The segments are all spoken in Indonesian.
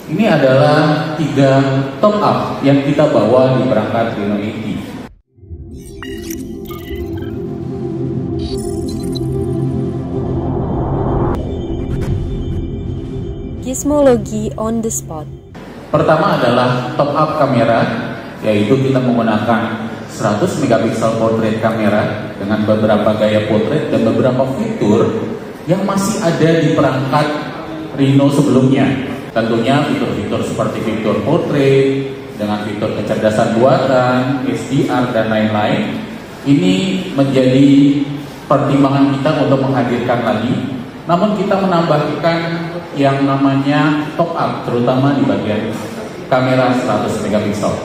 Ini adalah 3 top up yang kita bawa di perangkat Reno 80. Gizmology on the spot. Pertama adalah top up kamera, yaitu kita menggunakan 100 megapiksel portrait kamera dengan beberapa gaya portrait dan beberapa fitur yang masih ada di perangkat Reno sebelumnya. Tentunya fitur-fitur seperti fitur portrait dengan fitur kecerdasan buatan, HDR dan lain-lain. Ini menjadi pertimbangan kita untuk menghadirkan lagi. Namun kita menambahkan yang namanya top up, terutama di bagian kamera 100 megapiksel.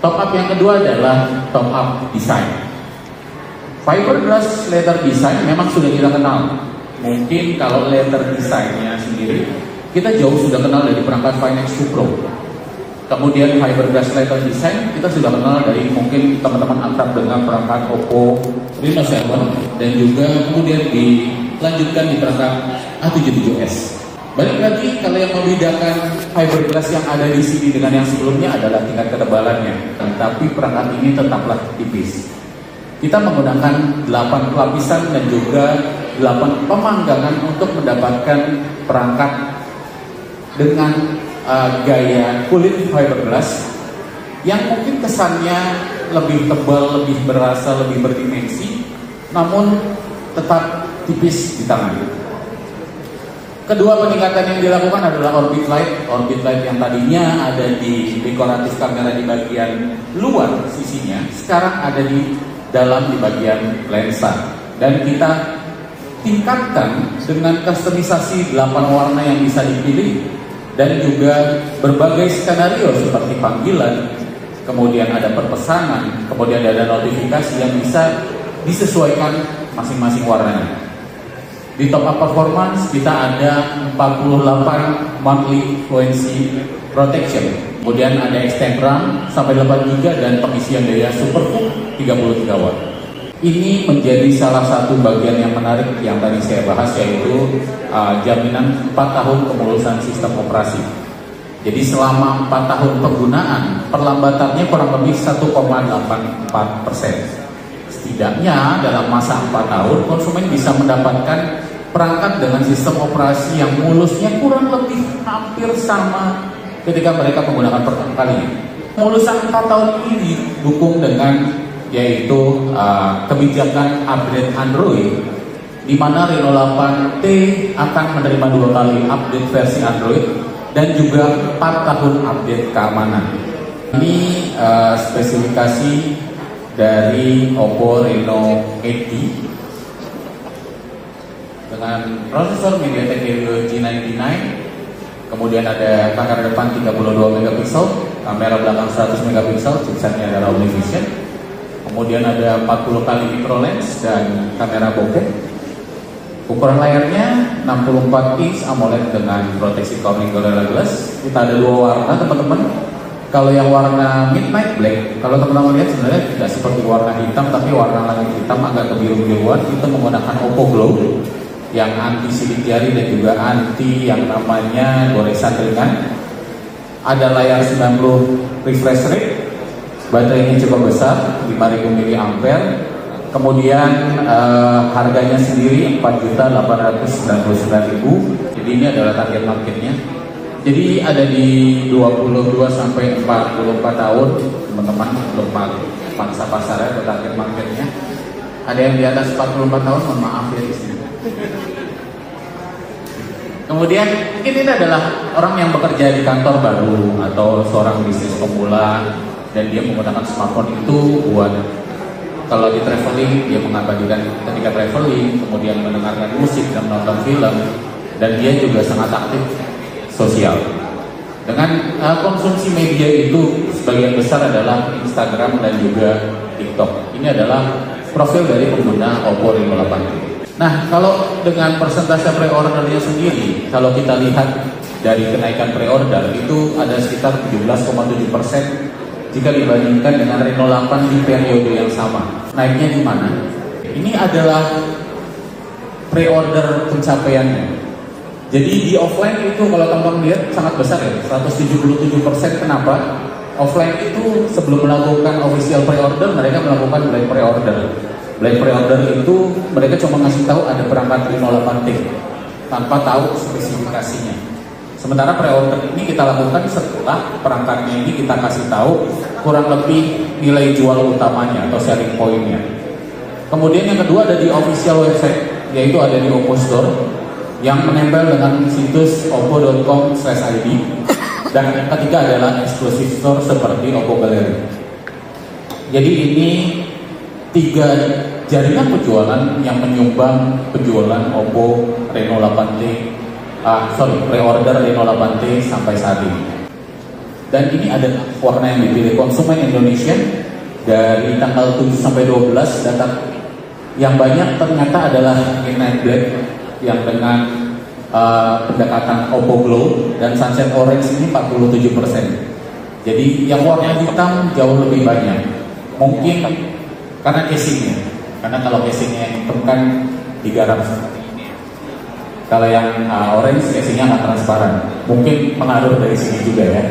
Top up yang kedua adalah top up design. Fiberglass letter design memang sudah kita kenal. Mungkin kalau letter desainnya sendiri kita jauh sudah kenal dari perangkat Finex 2 Pro. Kemudian fiberglass letter design kita sudah kenal dari mungkin teman-teman akrab dengan perangkat Oppo Reno 7 dan juga kemudian dilanjutkan di perangkat A77s. Balik lagi, kalau yang membedakan fiberglass yang ada di sini dengan yang sebelumnya adalah tingkat ketebalannya. Tapi perangkat ini tetaplah tipis. Kita menggunakan 8 lapisan dan juga 8 pemanggangan untuk mendapatkan perangkat dengan gaya kulit fiberglass yang mungkin kesannya lebih tebal, lebih berasa, lebih berdimensi, namun tetap tipis di tangan. Kedua peningkatan yang dilakukan adalah orbit light. Orbit light yang tadinya ada di dekoratif kamera di bagian luar sisinya, sekarang ada di dalam di bagian lensa. Dan kita tingkatkan dengan kustomisasi 8 warna yang bisa dipilih dan juga berbagai skenario seperti panggilan, kemudian ada perpesanan, kemudian ada notifikasi yang bisa disesuaikan masing-masing warnanya. Di top up performance kita ada 48 monthly fluency protection. Kemudian ada extend RAM sampai 8 GB dan pengisian daya superfood 33 watt. Ini menjadi salah satu bagian yang menarik yang tadi saya bahas, yaitu jaminan 4 tahun kemulusan sistem operasi. Jadi selama 4 tahun penggunaan, perlambatannya kurang lebih 1,84%. Setidaknya dalam masa 4 tahun konsumen bisa mendapatkan perangkat dengan sistem operasi yang mulusnya kurang lebih hampir sama ketika mereka menggunakan pertama kali. Mulusan 4 tahun ini didukung dengan yaitu kebijakan upgrade Android, di mana Reno 8T akan menerima 2 kali update versi Android dan juga 4 tahun update keamanan. Ini spesifikasi dari Oppo Reno 80 dengan prosesor MediaTek Helio G99, kemudian ada kamera depan 32 megapiksel, kamera belakang 100 megapiksel, chipsetnya adalah OmniVision, kemudian ada 40 kali micro lens dan kamera bokeh. Ukuran layarnya 64 inch AMOLED dengan proteksi Corning Gorilla Glass. Kita ada 2 warna teman-teman. Kalau yang warna midnight black, kalau teman-teman lihat sebenarnya tidak seperti warna hitam, tapi warna langit hitam agak kebiru-biruan. Kita menggunakan Oppo Glow yang anti sidik jari dan juga anti yang namanya goresan ringan. Ada layar 90 refresh rate, baterainya cukup besar 5000 mAh. Kemudian harganya sendiri 4.899.000. Jadi ini adalah target marketnya. Jadi ada di 22 sampai 44 tahun teman-teman, untuk pangsa pasarnya atau target marketnya. Ada yang di atas 44 tahun, mohon maaf ya di sini. Kemudian mungkin ini adalah orang yang bekerja di kantor baru atau seorang bisnis pemula dan dia menggunakan smartphone itu buat kalau di traveling, dia mengabadikan ketika traveling, kemudian mendengarkan musik dan menonton film, dan dia juga sangat aktif sosial. Dengan konsumsi media itu sebagian besar adalah Instagram dan juga TikTok. Ini adalah profil dari pengguna Oppo Reno 8. Nah, kalau dengan persentase pre-ordernya sendiri, kalau kita lihat dari kenaikan pre-order itu ada sekitar 17,7% jika dibandingkan dengan Reno 8 di periode yang sama. Naiknya di mana? Ini adalah pre-order pencapaiannya. Jadi di offline itu kalau teman-teman lihat sangat besar ya, 177%. Kenapa? Offline itu sebelum melakukan official pre-order, mereka melakukan blind pre-order. Blind pre-order itu mereka cuma ngasih tahu ada perangkat 508T tanpa tahu spesifikasinya. Sementara pre-order ini kita lakukan setelah perangkatnya ini kita kasih tahu kurang lebih nilai jual utamanya atau selling point-nya. Kemudian yang kedua ada di official website, yaitu ada di Oppo Store yang menempel dengan situs oppo.com/id, dan yang ketiga adalah exclusive store seperti Oppo Gallery. Jadi ini 3 jaringan penjualan yang menyumbang penjualan Oppo Reno 8T, pre-order Reno 8T sampai saat ini. Dan ini ada warna yang dipilih konsumen Indonesia dari tanggal 7 sampai 12. Data yang banyak ternyata adalah Midnight Black yang dengan pendekatan Oppo Glow, dan Sunset Orange ini 47%. Jadi yang warna hitam jauh lebih banyak. Mungkin karena casingnya, karena kalau casingnya yang hitam kan digarap seperti ini. Kalau yang orange casingnya nggak transparan. Mungkin pengaruh dari sini juga ya.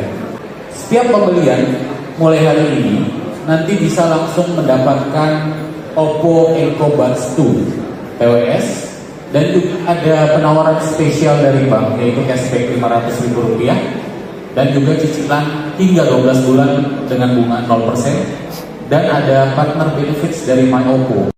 Setiap pembelian mulai hari ini nanti bisa langsung mendapatkan Oppo EcoBuds 2 TWS, dan juga ada penawaran spesial dari bank, yaitu cashback Rp500.000 dan juga cicilan hingga 12 bulan dengan bunga 0%, dan ada partner benefits dari My Oppo